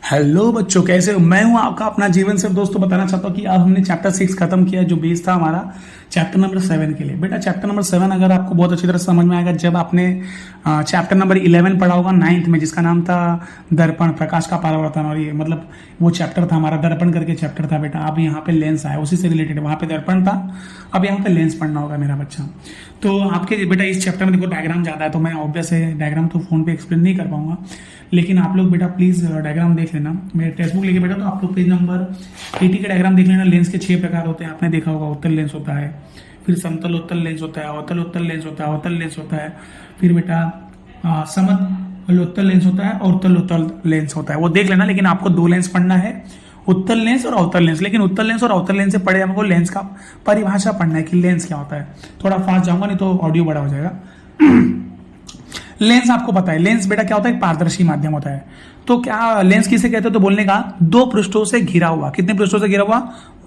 Hello बच्चों, कैसे हो? मैं हूं आपका अपना जीवन सर। दोस्तों, बताना चाहता हूं कि अब हमने चैप्टर 6 खत्म किया, जो बेस था हमारा चैप्टर नंबर 7 के लिए। बेटा, चैप्टर नंबर 7 अगर आपको बहुत अच्छी तरह से समझ में आएगा जब आपने चैप्टर नंबर 11 पढ़ा होगा 9th में, जिसका नाम था दर्पण, प्रकाश का परावर्तन। और ये मतलब वो चैप्टर था हमारा, दर्पण करके चैप्टर था बेटा। अब यहाँ पे लेंस आया, उसी से रिलेटेड। वहां पे दर्पण था, अब यहाँ पे लेंस पढ़ना होगा मेरा बच्चा। तो आपके बेटा इस चैप्टर में देखो डायग्राम ज्यादा है, तो मैं ऑब्वियस है डायग्राम तो फोन पे एक्सप्लेन नहीं कर पाऊंगा, लेकिन आप लोग बेटा प्लीज डायग्राम देख लेना। मेरे टेक्स्ट बुक लेके बेटा तो आप लोग पेज नंबर 80 का डायग्राम देख लेना। लेंस के 6 प्रकार होते हैं, आपने देखा होगा। उत्तल लेंस होता है, फिर समतल उत्तल लेंस होता है, अवतल उत्तल लेंस होता है, अवतल लेंस होता है, फिर बेटा समतल उत्तल लेंस होता है और उत्तल उत्तल लेंस होता है। वो देख लेना, लेकिन आपको 2 लेंस पढ़ना है, उत्तल लेंस और अवतल लेंस। लेकिन उत्तल लेंस और अवतल लेंस से पढ़े हमको लेंस का परिभाषा पढ़ना है कि लेंस क्या होता है। थोड़ा फास्ट जाऊंगा, नहीं तो ऑडियो बड़ा हो जाएगा। लेंस आपको पता है, लेंस बेटा क्या होता है? एक पारदर्शी माध्यम होता है। तो क्या लेंस किसे कहते हैं? तो बोलने का 2 पृष्ठों से घिरा हुआ। कितने पृष्ठों से घिरा हुआ?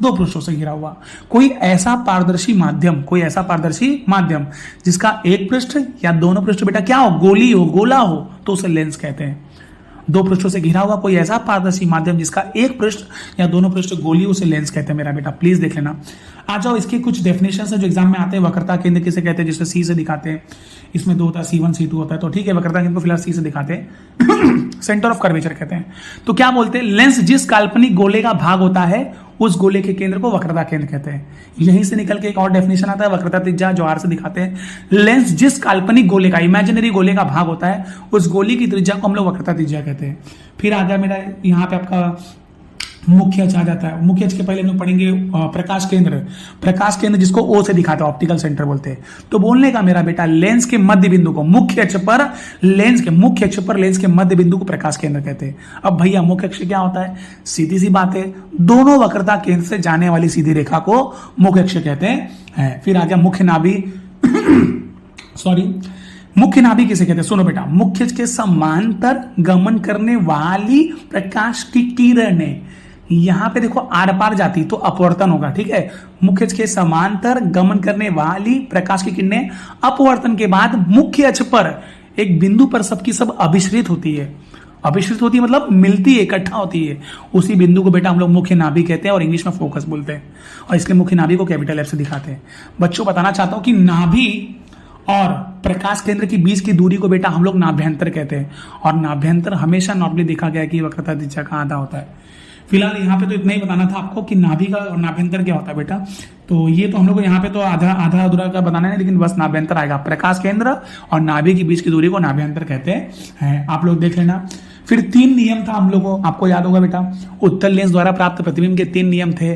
2 पृष्ठों से घिरा हुआ कोई ऐसा पारदर्शी माध्यम जिसका एक पृष्ठ या दोनों पृष्ठ बेटा क्या हो? गोली हो, गोला हो, तो उसे लेंस कहते हैं। 2 पृष्ठों से घिरा हुआ कोई ऐसा पारदर्शी माध्यम जिसका एक पृष्ठ या दोनों पृष्ठ गोली, उसे लेंस कहते हैं मेरा बेटा। प्लीज देख लेना। आ जाओ, इसके कुछ डेफिनेशन है जो एग्जाम में आते हैं। वक्रता केंद्र किसे कहते हैं? जिससे सी से दिखाते हैं। इसमें 2 होता है, C1 C2 होता है, तो ठीक है, वक्रता केंद्र को फिलहाल सी से दिखाते हैं। सेंटर ऑफ कर्वेचर कहते हैं। तो क्या बोलते हैं? लेंस जिस काल्पनिक गोले का भाग होता है उस गोले के केंद्र को वक्रता केंद्र कहते हैं। यहीं से निकल के एक और डेफिनेशन आता है, वक्रता त्रिज्या, जो आर से दिखाते हैं। लेंस जिस काल्पनिक गोले का, इमेजिनरी गोले का भाग होता है, उस गोली की त्रिज्या को हम लोग वक्रता त्रिज्या कहते हैं। फिर आ गया मेरा यहाँ पे आपका मुख्य अक्ष आ जाता है। मुख्य अक्ष के पहले हम लोग पढ़ेंगे प्रकाश केंद्र। प्रकाश केंद्र जिसको ओ से दिखाता है, ऑप्टिकल सेंटर बोलते हैं। तो बोलने का मेरा बेटा, लेंस के मध्य बिंदु को, मुख्य अक्ष पर लेंस के मध्य बिंदु को प्रकाश केंद्र कहते हैं। अब भैया मुख्य अक्ष क्या होता है? सीधी सी बात है, दोनों वक्रता केंद्र से जाने वाली सीधी रेखा को मुख्य अक्ष कहते हैं। फिर आ गया मुख्य नाभि। मुख्य नाभि किसे कहते हैं? सुनो बेटा, मुख्य अक्ष के समांतर गमन करने वाली प्रकाश की किरणें, यहां पे देखो आर पार जाती तो अपवर्तन होगा, ठीक है। मुख्य अक्ष के समांतर गमन करने वाली प्रकाश की किरणें अपवर्तन के बाद मुख्य अक्ष पर एक बिंदु पर सबकी सब अभिश्रित होती है। अभिश्रित होती है मतलब मिलती है, इकट्ठा होती है। उसी बिंदु को बेटा हम लोग मुख्य नाभि कहते हैं और इंग्लिश में फोकस बोलते हैं, और इसलिए मुख्य नाभि को कैपिटल एफ से दिखाते हैं। बच्चों, बताना चाहता हूं कि नाभि और प्रकाश केंद्र की बीच की दूरी को बेटा हम लोग नाभ्यंतर कहते हैं, और नाभ्यंतर हमेशा नॉर्मली देखा गया कि वक्रता त्रिज्या का आधा होता है। फिलहाल यहाँ पे तो इतना ही बताना था आपको कि नाभि का और नाभ्यंतर क्या होता है बेटा। तो ये तो हम लोग यहाँ पे तो आधा अधूरा का बताना है, लेकिन बस नाभ्यंतर आएगा। प्रकाश केंद्र और नाभि के बीच की दूरी को नाभ्यंतर कहते हैं, आप लोग देख लेना। फिर 3 नियम था हम लोग को, आपको याद होगा बेटा। उत्तल लेंस द्वारा प्राप्त प्रतिबिंब के 3 नियम थे,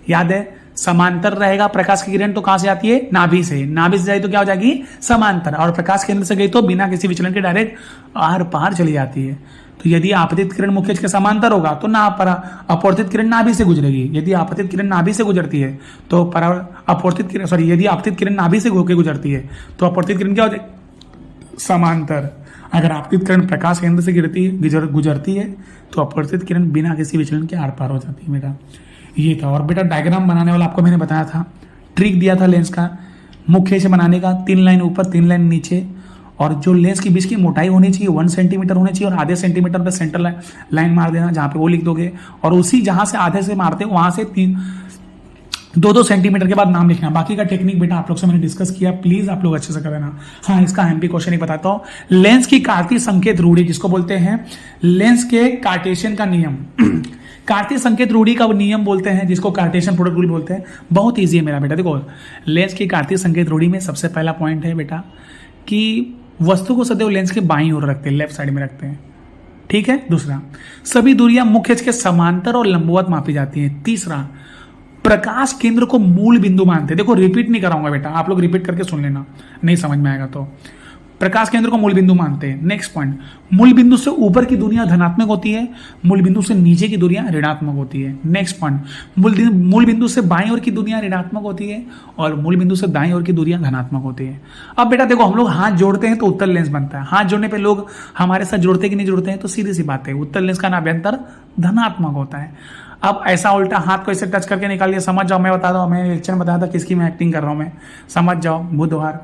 याद है। समांतर रहेगा प्रकाश की किरण, तो कहां से आती है? नाभि से। नाभि से जाए तो क्या हो जाएगी? समांतर। और प्रकाश केंद्र से गई तो बिना किसी विचलन के डायरेक्ट आर पार चली जाती है। तो यदि आपतित किरण मुख्य अक्ष के समांतर होगा तो ना अपवर्तित किरण नाभि से गुजरेगी। यदि आपतित किरण नाभि से गुजरती है तो यदि आपतित किरण नाभि से होकर गुजरती है तो अपवर्तित किरण क्या हो जाएगी? समांतर। अगर आपतित किरण प्रकाश केंद्र से गुजरती है तो अपवर्तित किरण बिना किसी विचलन के आर पार हो जाती है बेटा। ये था। और बेटा डायग्राम बनाने वाला आपको मैंने बताया था, ट्रिक दिया था लेंस का, मुख्य से बनाने का। 3 लाइन ऊपर 3 लाइन नीचे, और जो लेंस के बीच की मोटाई होनी चाहिए 1 सेंटीमीटर होनी चाहिए, और आधे सेंटीमीटर पे सेंटर लाइन मार देना, जहां पे वो लिख दोगे। और उसी जहां से आधे से मारते हो वहां से 2-2 सेंटीमीटर के बाद नाम लिखना। बाकी का टेक्निक बेटा आप लोग से मैंने डिस्कस किया, प्लीज आप लोग अच्छे से कर देना। हाँ, इसका एमपी क्वेश्चन ही बताता हूं। लेंस की कार्तीय संकेत रूढ़ी, जिसको बोलते हैं लेंस के कार्टेशियन का नियम। कार्तीय संकेत रूढ़ी का नियम बोलते हैं, जिसको कार्टेशियन प्रोडक्ट रूल बोलते हैं। बहुत ईजी है मेरा बेटा। देखो, लेंस की कार्तीय संकेत रूढ़ी में सबसे पहला पॉइंट है बेटा कि वस्तु को सदैव लेंस के बाईं ओर रखते हैं, लेफ्ट साइड में रखते हैं, ठीक है। दूसरा, सभी दूरियां मुख्य अक्ष के समांतर और लंबवत मापी जाती हैं। तीसरा, प्रकाश केंद्र को मूल बिंदु मानते हैं। देखो, रिपीट नहीं कराऊंगा बेटा, आप लोग रिपीट करके सुन लेना, नहीं समझ में आएगा तो। प्रकाश केंद्र को मूल बिंदु मानते हैं। नेक्स्ट पॉइंट, मूल बिंदु से ऊपर की दूरियां धनात्मक होती है, मूल बिंदु से नीचे की दूरियां ऋणात्मक होती है। नेक्स्ट पॉइंट, मूल बिंदु से बाईं ओर की दूरियां ऋणात्मक होती है और मूल बिंदु से दाईं ओर की दूरियां धनात्मक होती है। अब बेटा देखो, हम लोग हाथ जोड़ते हैं तो उत्तल लेंस बनता है। हाथ जोड़ने पे लोग हमारे साथ जुड़ते कि नहीं जुड़ते हैं? तो सीधी सी बात है, उत्तल लेंस का नाभ्यंतर धनात्मक होता है। अब ऐसा उल्टा हाथ को ऐसे टच करके निकाल लिया, समझ जाओ। मैं बता रहा हूं, मैं लेक्चर में बताया था किसकी मैं एक्टिंग कर रहा हूं, मैं समझ जाओ। बुधवार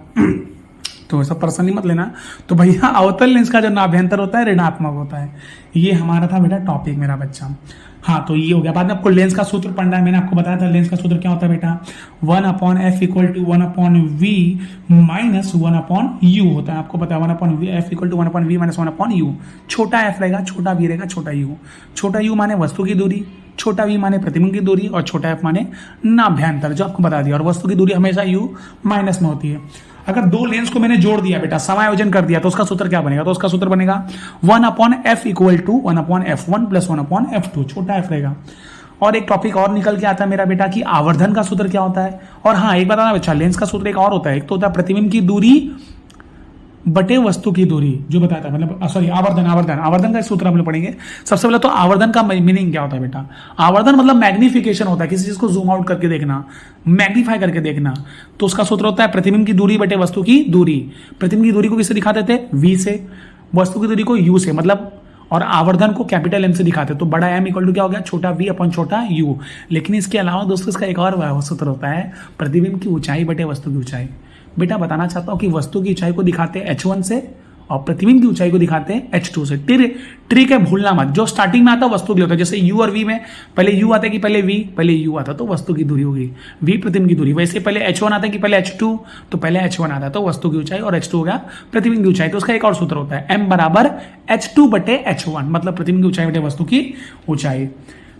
तो सब पर्सनली मत लेना। तो भैया अवतल लेंस का जो नाभ्यंतर होता है ऋणात्मक होता है। ये हमारा था बेटा टॉपिक मेरा बच्चा। हाँ, तो ये हो गया। बाद में आपको लेंस का सूत्र पढ़ना है। मैंने आपको बताया था लेंस का सूत्र क्या होता है बेटा, 1/f equal to 1/v minus 1/u होता है। आपको पता है 1/f equal to 1/v minus 1/u। छोटा f रहेगा, छोटा v रहेगा, छोटा u। छोटा u माने वस्तु की दूरी, छोटा v माने प्रतिबिंब की दूरी, और छोटा f माने नाभ्यंतर, जो आपको बता दिया। और वस्तु की दूरी हमेशा u माइनस में होती है। अगर दो लेंस को मैंने जोड़ दिया बेटा, समायोजन कर दिया, तो उसका सूत्र क्या बनेगा, तो उसका सूत्र बनेगा 1/f equal to 1/f1 plus 1/f2, छोटा f रहेगा। और एक टॉपिक और निकल के आता है मेरा बेटा कि आवर्धन का सूत्र क्या होता है। और हाँ, एक बताना बच्चा, लेंस का सूत्र एक और होता है, एक तो होता है प्रतिबिंब की दूरी बटे वस्तु की दूरी, जो बताता है, मतलब सॉरी आवर्धन का सूत्र हम लोग पढ़ेंगे। सबसे पहले तो आवर्धन का मीनिंग क्या होता है बेटा। आवर्धन मतलब मैग्निफिकेशन होता है, किसी चीज को जूम आउट करके देखना, मैग्नीफाई करके देखना। तो उसका सूत्र होता है प्रतिबिंब की दूरी बटे वस्तु की दूरी। प्रतिबिंब की दूरी को किससे दिखाते थे, v से, वस्तु की दूरी को u से, मतलब, और आवर्धन को कैपिटल M से दिखाते। तो बड़ा M इक्वल टू क्या हो गया, छोटा v अपन छोटा u। लेकिन इसके अलावा दोस्तों इसका एक और सूत्र होता है, प्रतिबिंब की ऊंचाई बटे वस्तु की ऊंचाई। बेटा बताना चाहता हूं कि वस्तु की ऊंचाई को दिखाते हैं h1 से और प्रतिबिंब की ऊंचाई को दिखाते हैं h2 से। ट्रिक है, भूलना मत। जो स्टार्टिंग में आता है वस्तु के लिए होता है, जैसे u और v में पहले u आता है कि पहले v, पहले u आता तो वस्तु की दूरी होगी, v प्रतिबिंब की दूरी। वैसे पहले h1 आता है कि पहले h2, तो पहले h1 आता है तो वस्तु की ऊंचाई, और h2 हो गया प्रतिबिंब की ऊंचाई। तो उसका एक और सूत्र होता है m बराबर h2 बटे h1, मतलब प्रतिबिंब की ऊंचाई बटे वस्तु की ऊंचाई।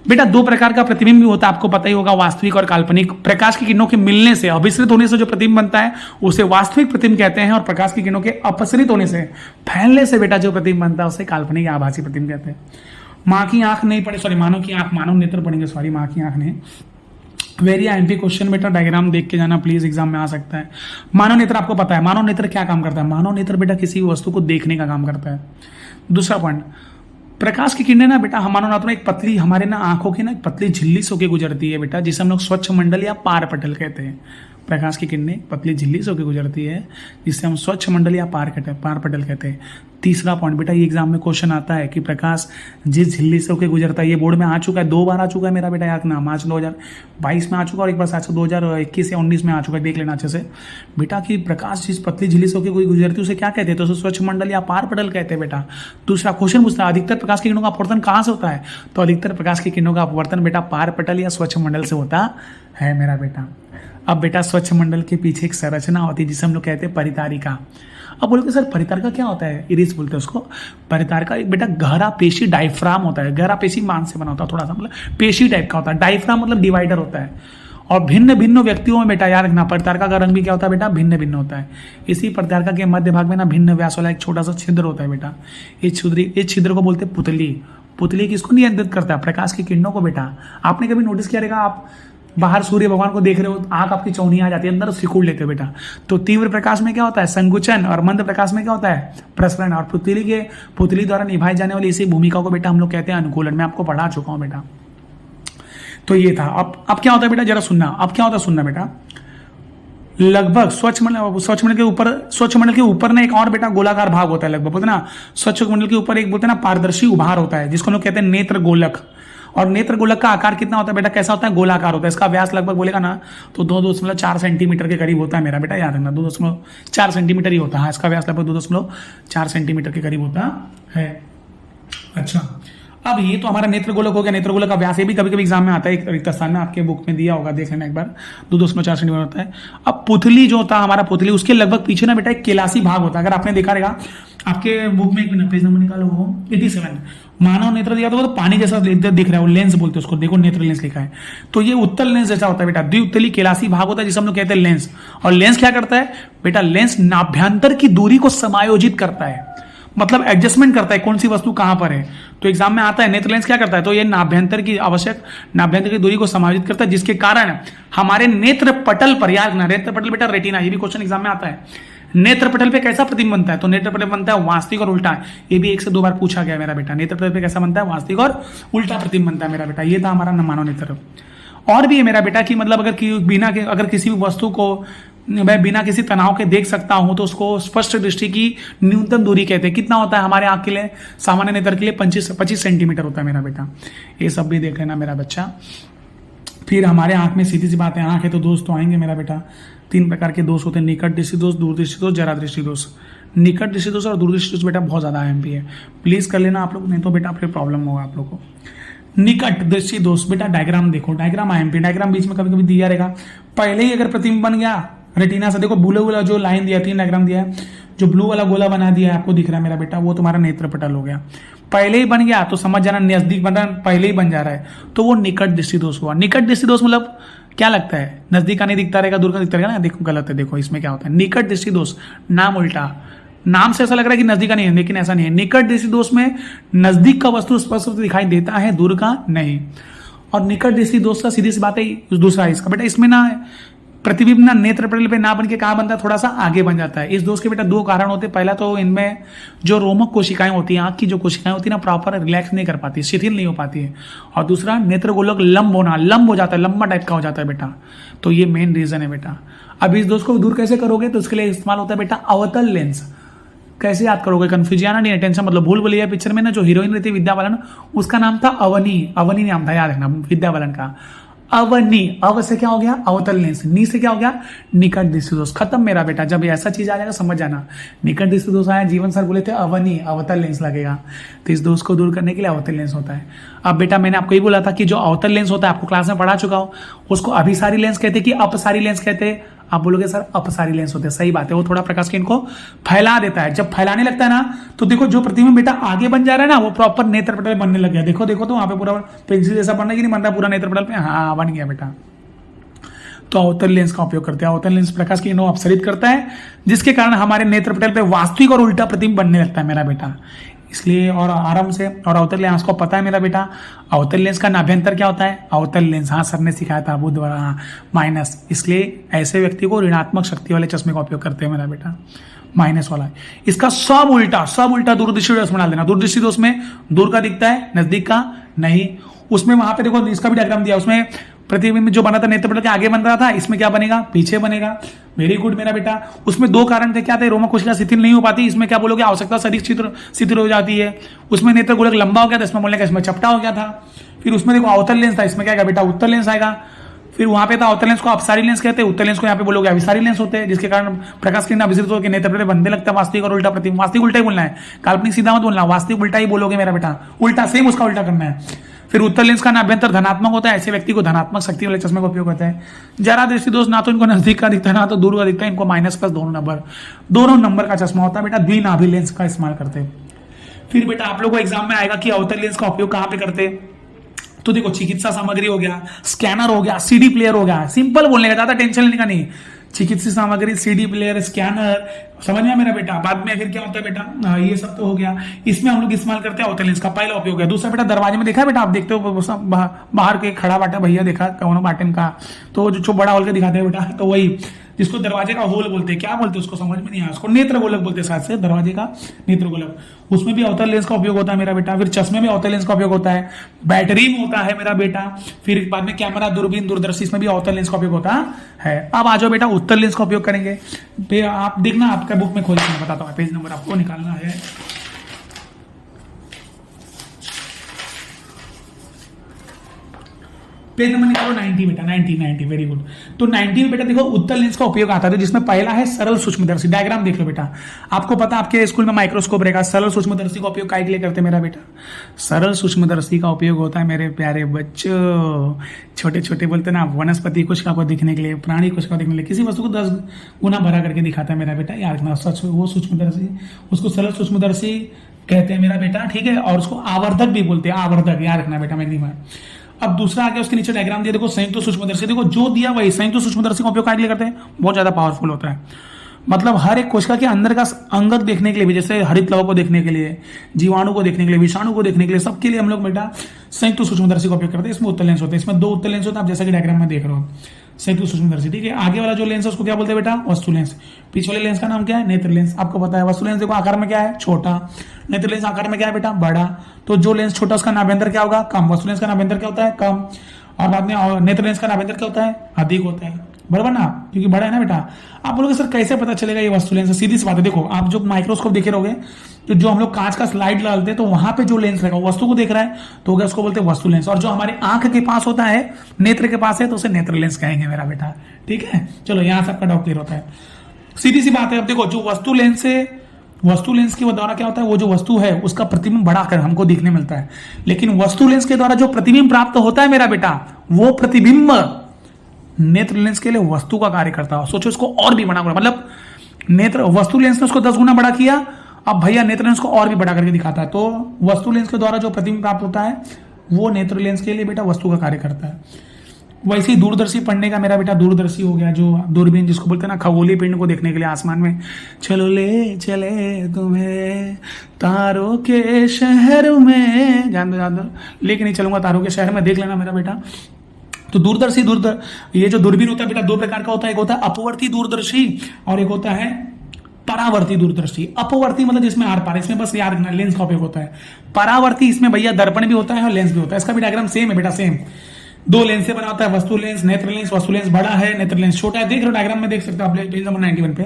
बेटा दो प्रकार का प्रतिबिंब भी होता है, आपको पता ही होगा, वास्तविक और काल्पनिक। प्रकाश की किरणों के मिलने से, अभिसरित होने से जो प्रतिबिंब बनता है उसे वास्तविक प्रतिबिंब कहते हैं, और प्रकाश की किरणों के अपसरित होने से, फैलने से बेटा जो प्रतिबिंब बनता है उसे काल्पनिक या आभासी प्रतिबिंब कहते हैं। माँ की आंख नहीं पढ़े, सॉरी मानव की आंख, मानव नेत्र पढ़ेंगे, सॉरी माँ की आंख नहीं। वेरी आईएमपी क्वेश्चन बेटा, डायग्राम देख के जाना प्लीज, एग्जाम में आ सकता है। मानव नेत्र आपको पता है, मानव नेत्र क्या काम करता है। मानव नेत्र बेटा किसी भी वस्तु को देखने का काम करता है। दूसरा पॉइंट, प्रकाश की किरणें ना बेटा हमारे हाथ में एक पतली, हमारे ना आंखों की ना एक पतली झिल्ली से होकर गुजरती है बेटा, जिसे हम लोग स्वच्छ मंडल या पार पटल कहते हैं। प्रकाश की किरणें पतली झिल्ली से होकर गुजरती है, जिससे हम स्वच्छ मंडल या पार पटल कहते हैं। तीसरा पॉइंट बेटा, ये एग्जाम में क्वेश्चन आता है कि प्रकाश जिस झिल्ली से होकर गुजरता है, ये बोर्ड में आ चुका है, 2 बार आ चुका है मेरा बेटा, याद ना, मार्च 2022 में आ चुका और एक बार 2021 या 19 में आ चुका है, देख लेना अच्छे से बेटा कि प्रकाश जिस पतली झिल्ली से होकर कोई गुजरती है उसे क्या कहते हैं, तो उसे स्वच्छ मंडल या पार पटल कहते हैं बेटा। दूसरा क्वेश्चन पूछता है, अधिकतर प्रकाश की किरणों का अपवर्तन कहाँ से होता है, तो अधिकतर प्रकाश की किरणों का अपवर्तन बेटा पार पटल या स्वच्छ मंडल से होता है मेरा बेटा। अब बेटा स्वच्छ मंडल के पीछे एक संरचना होती है जिसे हम लोग कहते हैं परितारिका। अब बोलोगे सर परितारिका क्या होता है, इरिस बोलते हैं उसको। परितारिका एक बेटा गहरा पेशी डायफ्राम होता है, गहरा पेशी मांस से बना होता है, थोड़ा सा मतलब पेशी टाइप का होता है। डायफ्राम मतलब डिवाइडर होता है। और भिन्न भिन्न व्यक्तियों में बेटा याद रखना, परितारिका का रंग भी क्या होता है बेटा, भिन्न भिन्न होता है। इसी परितारिका के मध्य भाग में ना भिन्न व्यास वाला एक छोटा सा छिद्र होता है बेटा। इस छिद्र को बोलते हैं पुतली। पुतली किसको नियंत्रित करता है, प्रकाश की किरणों को बेटा। आपने कभी नोटिस किया रहेगा, आप बाहर सूर्य भगवान को देख रहे हो, आंख आपकी चौनी आ जाती है, अंदर सिकुड़ लेते हो बेटा। तो तीव्र प्रकाश में क्या होता है, संकुचन, और मंद प्रकाश में क्या होता है, प्रसरण। और पुतली द्वारा निभाई जाने वाली इसी भूमिका को बेटा हम लोग कहते हैं अनुकूलन। मैं आपको पढ़ा चुका हूं बेटा। तो ये था। अब क्या होता है बेटा, जरा सुनना। अब क्या होता है सुनना बेटा, लगभग स्वच्छ मंडल के ऊपर ना एक और बेटा गोलाकार भाग होता है, लगभग बोलते ना स्वच्छ मंडल के ऊपर एक बोलते ना पारदर्शी उभार होता है, जिसको हम लोग कहते हैं नेत्र गोलक। और नेत्र गोलक का आकार कितना होता है बेटा, कैसा होता है, गोलाकार होता है। इसका व्यास लगभग बोलेगा ना तो 2.4 सेंटीमीटर के करीब होता है मेरा बेटा, याद रखना 2.4 सेंटीमीटर ही होता है। इसका व्यास लगभग 2.4 सेंटीमीटर के करीब होता है। अच्छा, अब ये तो हमारा नेत्र गोलक हो गया। नेत्र गोलक का व्यास ये भी कभी कभी एग्जाम में आता है, एक रिक्त स्थान में आपके बुक में दिया होगा, देख लेना एक बार, 2.4 सेंटीमीटर होता है। अब पुतली जो होता है हमारा, पुतली उसके लगभग पीछे ना बेटा एक केलासी भाग होता है। अगर आपने देखा रहेगा आपके बुक में, एक मिनट पेज नंबर निकालो, वो 87 मानव नेत्र दिया तो पानी जैसा दिख रहा है, वो लेंस बोलते हैं उसको, देखो नेत्र लेंस लिखा है। तो ये उत्तल लेंस जैसा होता है बेटा, द्विउत्तली केलासी भाग होता है जिसे हम लोग कहते हैं लेंस। और लेंस क्या करता है बेटा, लेंस नाभ्यंतर की दूरी को समायोजित करता है, मतलब एडजस्टमेंट करता है कौन सी वस्तु कहां पर है। तो एग्जाम में आता है नेत्र लेंस क्या करता है, तो ये नाभ्यंतर की दूरी को समायोजित करता है, जिसके कारण हमारे नेत्र पटल पर, याद रखना नेत्र पटल बेटा रेटिना, ये भी क्वेश्चन एग्जाम में आता है। नेत्र पटल पे कैसा प्रतिबिंब बनता है, तो नेत्र पटल बनता है वास्तविक और उल्टा। ये भी 1 से 2 बार पूछा गया मेरा बेटा, नेत्र पटल पे कैसा बनता है, वास्तविक और उल्टा प्रतिबिंब बनता है मेरा बेटा। ये था हमारा मानव नेत्र। और भी है मेरा बेटा कि मतलब अगर किसी भी वस्तु को मैं बिना किसी तनाव के देख सकता हूं तो उसको स्पष्ट दृष्टि की न्यूनतम दूरी कहते हैं। कितना होता है हमारे आंख के लिए, सामान्य नेत्र के लिए 25 सेंटीमीटर होता है मेरा बेटा। ये सब भी देख लेना मेरा बच्चा। फिर हमारे आंख में सीधी सी बात है, आंख है तो दोस्त तो आएंगे मेरा बेटा। तीन प्रकार के दोष होते हैं, निकट दृष्टि दोष, दूरदृष्टि दोष, जरा दृष्टि दोष। निकट दृष्टि दोष और दूरदृष्टि दोष बेटा बहुत ज्यादा IMP है, प्लीज कर लेना आप लोग, नहीं तो बेटा फिर प्रॉब्लम होगा आप लोग को। निकट दृष्टि दोष बेटा डायग्राम देखो, डायग्राम IMP, डायग्राम बीच में कभी कभी दिया रहेगा, पहले ही अगर प्रतिबिंब बन गया रेटिना से, देखो ब्लू वाला जो लाइन दिया, 3 डायग्राम दिया है, जो ब्लू वाला गोला बना दिया है आपको दिख रहा है मेरा बेटा, वो तुम्हारा नेत्र पटल हो गया, पहले ही बन गया तो समझ जाना नजदीक बन रहा, पहले ही बन जा रहा है तो वो निकट दृष्टि दोष हुआ। निकट दृष्टि दोष मतलब क्या लगता है, नजदीक का नहीं दिखता रहेगा, दूर का दिखता रहेगा ना, देखो गलत है, देखो इसमें क्या होता है, निकट दृष्टि दोष नाम उल्टा, नाम से ऐसा लग रहा है कि नजदीक का नहीं है, लेकिन ऐसा नहीं है। निकट दृष्टि दोष में नजदीक का वस्तु स्पष्ट रूप से दिखाई देता है, दूर का नहीं। और निकट दृष्टि दोष का सीधी सी बात है दूसरा इसका बेटा, इसमें ना प्रतिबिंब ना नेत्र पटल पे ना बन के कहां बनता है, थोड़ा सा आगे बन जाता है। इस दोष के बेटा 2 कारण होते हैं, पहला तो इनमें जो रोमक कोशिकाएं होती हैं, आंख की जो कोशिकाएं होती है ना, प्रॉपर रिलैक्स नहीं कर पाती, शिथिल नहीं हो पाती है। और दूसरा नेत्र गोलक लंब होना, लंब हो जाता है, लंबा टाइप का हो जाता है बेटा, तो ये मेन रीजन है बेटा। अब इस दोष को दूर कैसे करोगे, तो उसके लिए इस्तेमाल होता है बेटा अवतल लेंस। कैसे याद करोगे, कंफ्यूजन नहीं है, टेंशन मतलब भूल भुलैया पिक्चर में ना जो हीरोइन रहती है विद्या बालन, उसका नाम था अवनी, अवनी नाम था, याद रखना विद्या बालन का। अवनी, अव से क्या हो गया अवतल लेंस, नी से क्या हो गया निकट दृष्टि दोष, खत्म मेरा बेटा। जब ऐसा चीज आ जाएगा समझ जाना, निकट दृष्टि दोष आया, जीवन सर बोले थे अवनी अवतल लेंस लगेगा, तो इस दोष को दूर करने के लिए अवतल लेंस होता है। अब बेटा मैंने आपको ये बोला था कि जो अवतल लेंस होता है, आपको क्लास में पढ़ा चुका हो, उसको अभिसारी लेंस कहते हैं कि अपसारी लेंस कहते हैं। आप बोलोगे सर अपसारी लेंस होते हैं, सही बात है, वो थोड़ा प्रकाश की इनको फैला देता है। जब फैलाने लगता है ना, तो देखो जो प्रतिबिंब बेटा आगे बन जा रहा है ना, वो प्रॉपर नेत्र पटल बनने लग गया। देखो देखो तो वहां पे पूरा पेंसिल जैसा बनना कि नहीं बन रहा पूरा नेत्र पटल पे, हाँ बन गया बेटा। तो अवतल लेंस का उपयोग करते हैं। अवतल लेंस प्रकाश की किरणों अपसरित करता है, जिसके कारण हमारे नेत्र पटल पे वास्तविक और उल्टा प्रतिबिंब बनने लगता है मेरा बेटा। इसलिए और आराम से, और अवतल लेंस को पता है मेरा बेटा, अवतल लेंस का नाभ्यंतर क्या होता है, अवतल लेंस, हाँ सर ने सिखाया था बुधवार, हाँ माइनस। इसलिए ऐसे व्यक्ति को ऋणात्मक शक्ति वाले चश्मे का उपयोग करते हैं मेरा बेटा, माइनस वाला। इसका सब उल्टा दूरदृष्टि दोष बना देना। दूरदृष्टि दोष में दूर का दिखता है, नजदीक का नहीं। उसमें वहां पे देखो इसका भी डायग्राम दिया, उसमें प्रतिबिंब जो बना था नेत्र पटल के आगे बन रहा था, इसमें क्या बनेगा पीछे बनेगा। वेरी गुड मेरा बेटा। उसमें 2 कारण थे, क्या थे, रोमक कोशिका शिथिल नहीं हो पाती, इसमें क्या बोलोगे आवश्यकता से अधिक शिथिल हो जाती है। उसमें नेत्र गोलक लंबा हो गया था, इसमें बोलने का इसमें चपटा हो गया था। फिर उसमें देखो अवतल लेंस था, इसमें क्या आएगा बेटा उत्तल लेंस आएगा। फिर वहां पे था अवतल लेंस को अपसारी लेंस कहते हैं, उत्तल लेंस को यहाँ पे बोलोगे अभिसारी लेंस होते हैं, जिसके कारण प्रकाश किरण अभिसरित होकर नेत्र पटल बनने लगता है वास्तविक और उल्टा प्रतिबिंब। वास्तविक उल्टा ही बोलना है, काल्पनिक सीधा मत बोलना, वास्तविक उल्टा ही बोलोगे मेरा बेटा, उल्टा सेम उसका उल्टा करना है। फिर उत्तल लेंस का नाभ्यंतर धनात्मक होता है, ऐसे व्यक्ति को धनात्मक शक्ति वाले चश्मे का उपयोग होता है। जरा दृष्टि दोष ना तो इनको नजदीक का दिखता है ना तो दूर का दिखता है, इनको माइनस प्लस दोनों नंबर का चश्मा होता है बेटा, द्विनाभि लेंस का इस्तेमाल करते हैं। फिर बेटा आप लोग को एग्जाम में आएगा कि अवतल लेंस का उपयोग कहां पे करते हैं, तो देखो चिकित्सा सामग्री हो गया, स्कैनर हो गया, CD प्लेयर हो गया, सिंपल बोलने का, ज्यादा टेंशन लेने का नहीं। चिकित्सा सामग्री, CD प्लेयर, स्कैनर, समझ में मेरा बेटा। बाद में फिर क्या होता है बेटा, ये सब तो हो गया, इसमें हम लोग इस्तेमाल करते हैं अवतल लेंस का, पहला उपयोग है। दूसरा बेटा दरवाजे में देखा है बेटा, आप देखते हो बाहर के खड़ा बाटा भैया देखा कौन बाटन का, तो जो बड़ा होल के दिखाते हैं बेटा, तो वही जिसको दरवाजे का होल बोलते हैं, क्या बोलते हैं उसको समझ में नहीं आया, उसको नेत्र गोलक बोलते हैं, साथ से दरवाजे का नेत्र गोलक, उसमें भी अवतल लेंस का उपयोग होता है मेरा बेटा। फिर चश्मे में अवतल लेंस का उपयोग होता है, बैटरी में होता है मेरा बेटा। फिर बाद में कैमरा, दूरबीन, दूरदर्शी, इसमें भी अवतल लेंस का उपयोग होता है। अब आ जाओ बेटा उत्तल लेंस का उपयोग करेंगे। फिर आप देखना आपका बुक में खोल के मैं बताता हूँ, पेज नंबर आपको निकालना है। पेज नंबर निकालो 90 बेटा, 90 वेरी गुड। तो 90 में बेटा देखो उत्तल लेंस का उपयोग आता है, जिसमें पहला है सरल सूक्ष्मदर्शी। डायग्राम देख लो बेटा, आपको पता आपके स्कूल में माइक्रोस्कोप रहेगा। सरल सूक्ष्मदर्शी का उपयोग काहे के लिए करते हैं मेरा बेटा, सरल सूक्ष्मदर्शी का उपयोग होता है मेरे प्यारे बच्चों, छोटे छोटे बोलते ना वनस्पति कोशिका को दिखने के लिए, प्राणी कोशिका को दिखने के लिए, किसी वस्तु को 10 गुना भरा करके दिखाता है मेरा बेटा, याद रखना। सच वो सूक्ष्मदर्शी, उसको सरल सूक्ष्मदर्शी कहते हैं मेरा बेटा, ठीक है। और उसको आवर्धक भी बोलते हैं, आवर्धक, याद रखना बेटा मेरी बात। अब दूसरा आ गया, उसके नीचे डायग्राम दिया देखो, संयुक्त सूक्ष्मदर्शी। देखो जो दिया वही, संयुक्त सूक्ष्मदर्शी का उपयोग करते हैं, बहुत ज्यादा पावरफुल होता है। मतलब हर एक कोशिका के अंदर का अंगक देखने के लिए भी, जैसे हरित लवण को देखने के लिए, जीवाणु को देखने के लिए, विषाणु को देखने के लिए, सबके लिए हम लोग बेटा संयुक्त सूक्ष्मदर्शी का उपयोग करते हैं। इसमें उत्तल लेंस होते हैं, इसमें 2 उत्तल लेंस होते हैं, आप जैसा कि डायग्राम में देख रहे हो, संयुक्त सूक्ष्मदर्शी, ठीक है। आगे वाला जो लेंस है उसको क्या बोलते हैं बेटा, वस्तु लेंस। पीछे वाले लेंस का नाम क्या है, नेत्र लेंस। आपको पता है वस्तु लेंस देखो आकार में क्या है, छोटा। नेत्र लेंस आकार में क्या है बेटा, बड़ा। तो जो लेंस छोटा उसका नाभ्यंतर क्या होगा, कम। वस्तु लेंस का नाभ्यंतर क्या होता है, कम। और बाद में नेत्र लेंस का नाभ्यंतर क्या होता है, अधिक होता है। बराबर ना, क्योंकि बड़ा है ना बेटा। आप बोलोगे सर कैसे पता चलेगा ये वस्तु लेंस है? सीधी सी बात है, देखो आप जो माइक्रोस्कोप देखे रहोगे, तो जो हम लोग कांच का स्लाइड डालते हैं तो वहां पे जो लेंस रहेगा वस्तु को देख रहा है तो हो गया, उसको बोलते हैं वस्तु लेंस। और जो हमारे आंख के पास होता है, नेत्र के पास है, तो उसे नेत्र लेंस कहेंगे मेरा बेटा, ठीक है। चलो यहां से आपका डाउट क्लियर होता है, सीधी सी बात है। अब देखो जो वस्तु लेंस है, वस्तु लेंस के द्वारा क्या होता है, वो जो वस्तु है उसका प्रतिबिंब बढ़ाकर हमको दिखने मिलता है, लेकिन वस्तु लेंस के द्वारा जो प्रतिबिंब प्राप्त होता है मेरा बेटा, वो प्रतिबिंब नेत्र लेंस के लिए वस्तु का कार्य करता है। सोचो इसको और भी बड़ा, मतलब नेत्र वस्तु लेंस ने उसको 10 गुना बड़ा किया, अब भैया नेत्र लेंस को और भी बड़ा करके दिखाता है। तो वस्तु लेंस के द्वारा जो प्रतिबिंब प्राप्त होता है वो नेत्र लेंस के लिए बेटा वस्तु का कार्य करता है। वैसे ही दूरदर्शी पढ़ने का मेरा बेटा, दूरदर्शी हो गया जो दूरबीन जिसको बोलते हैं ना, खगोलीय पिंड को देखने के लिए आसमान में, चलो ले चले तुम्हें तारों के शहर में, जान दो लेके नहीं चलूंगा तारों के शहर में, देख लेना मेरा बेटा। तो दूरदर्शी ये जो दूरबीन होता है बेटा, दो प्रकार का होता है, एक होता है अपवर्ती दूरदर्शी और एक होता है परावर्ती दूरदर्शी। अपवर्ती मतलब जिसमें आर पार, इसमें बस याद रखना लेंस का उपयोग होता है। परावर्ती इसमें भैया दर्पण भी होता है और लेंस भी होता है। इसका भी डायग्राम सेम है बेटा, सेम। दो लेंस से बना होता है, वस्तु लेंस, नेत्र लेंस। वस्तु लेंस बड़ा है, नेत्र लेंस छोटा है। देख रहे हो डायग्राम में, देख सकते हो आप पेज नंबर 91 पे।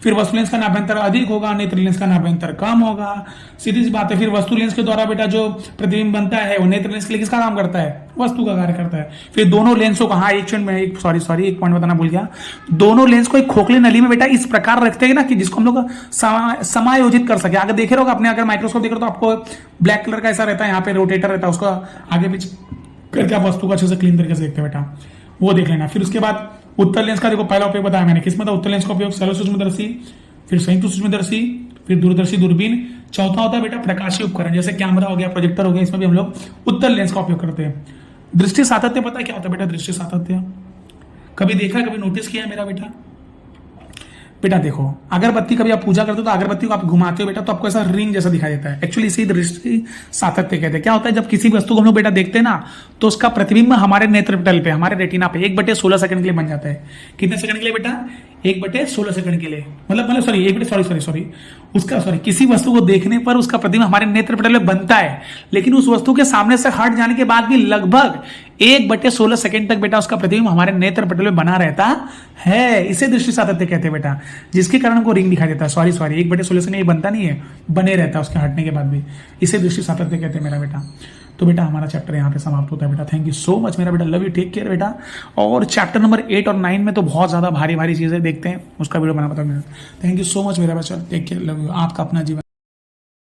फिर वस्तु लेंस का नाभ्यंतर अधिक होगा, नेत्र लेंस का नाभ्यंतर कम होगा, सीधी सी बात है। फिर वस्तु लेंस के द्वारा बेटा जो प्रतिबिंब बनता है वो नेत्र लेंस के लिए किसका काम करता है, वस्तु का कार्य करता है। फिर दोनों लेंसों को, हाँ एक क्षण में एक पॉइंट बताना भूल गया, दोनों लेंस को एक खोखले नली में बेटा इस प्रकार रखते हैं ना कि जिसको हम लोग समायोजित कर सके। अगर देखे रहोगे अपने, अगर माइक्रोस्कोप देख रहे हो तो आपको ब्लैक कलर का ऐसा रहता है, यहाँ पे रोटेटर रहता है, उसको आगे पीछे करके आप वस्तु को अच्छे से क्लीन तरीके से देखते हैं बेटा, वो देख लेना। फिर उसके बाद उत्तल लेंस का देखो पहला उपयोग बताया मैंने, किसमें था उत्तल लेंस का उपयोग, सरल सूक्ष्मदर्शी, फिर संयुक्त सूक्ष्मदर्शी, फिर दूरदर्शी दूरबीन। चौथा होता है बेटा प्रकाशीय उपकरण, जैसे कैमरा हो गया, प्रोजेक्टर हो गया, इसमें भी हम लोग उत्तल लेंस का उपयोग करते हैं। दृष्टि सातत्य पता है क्या होता है बेटा, दृष्टि सातत्य कभी देखा, कभी नोटिस किया है मेरा बेटा? बेटा देखो, अगरबत्ती कभी आप पूजा करते हो तो अगरबत्ती को आप घुमाते हो बेटा तो आपको ऐसा रिंग जैसा दिखाई देता है, एक्चुअली इसी दृष्टि सातत्य कहते हैं। क्या होता है, जब किसी वस्तु को हम लोग बेटा देखते हैं ना तो उसका प्रतिबिंब हमारे नेत्रपटल पे, हमारे रेटिना पे 1/16 सेकंड के लिए बन जाता है। कितने सेकंड के लिए बेटा, 1/16 सेकंड के लिए, मतलब सॉरी उसका किसी वस्तु को देखने पर उसका प्रतिबिंब हमारे नेत्रपटल में बनता है, लेकिन उस वस्तु के सामने से हट जाने के बाद भी लगभग 1/16 सेकंड तक बेटा उसका प्रतिबिंब हमारे नेत्रपटल में बना रहता है। इसे दृष्टि सातत्य कहते हैं बेटा, जिसके कारण हमको रिंग दिखाई देता है। सॉरी 1/16 सेकंड ये बनता नहीं है, बने रहता है उसके हटने के बाद भी, इसे दृष्टि सातत्य कहते हैं मेरा बेटा। तो बेटा हमारा चैप्टर यहाँ पे समाप्त होता है बेटा। थैंक यू सो मच मेरा बेटा, लव यू, टेक केयर बेटा। और चैप्टर नंबर 8 और 9 में तो बहुत ज्यादा भारी भारी चीजें देखते हैं, उसका वीडियो बना बताऊंगा। थैंक यू सो मच मेरा बच्चा, टेक केयर, लव यू। आपका अपना जीवन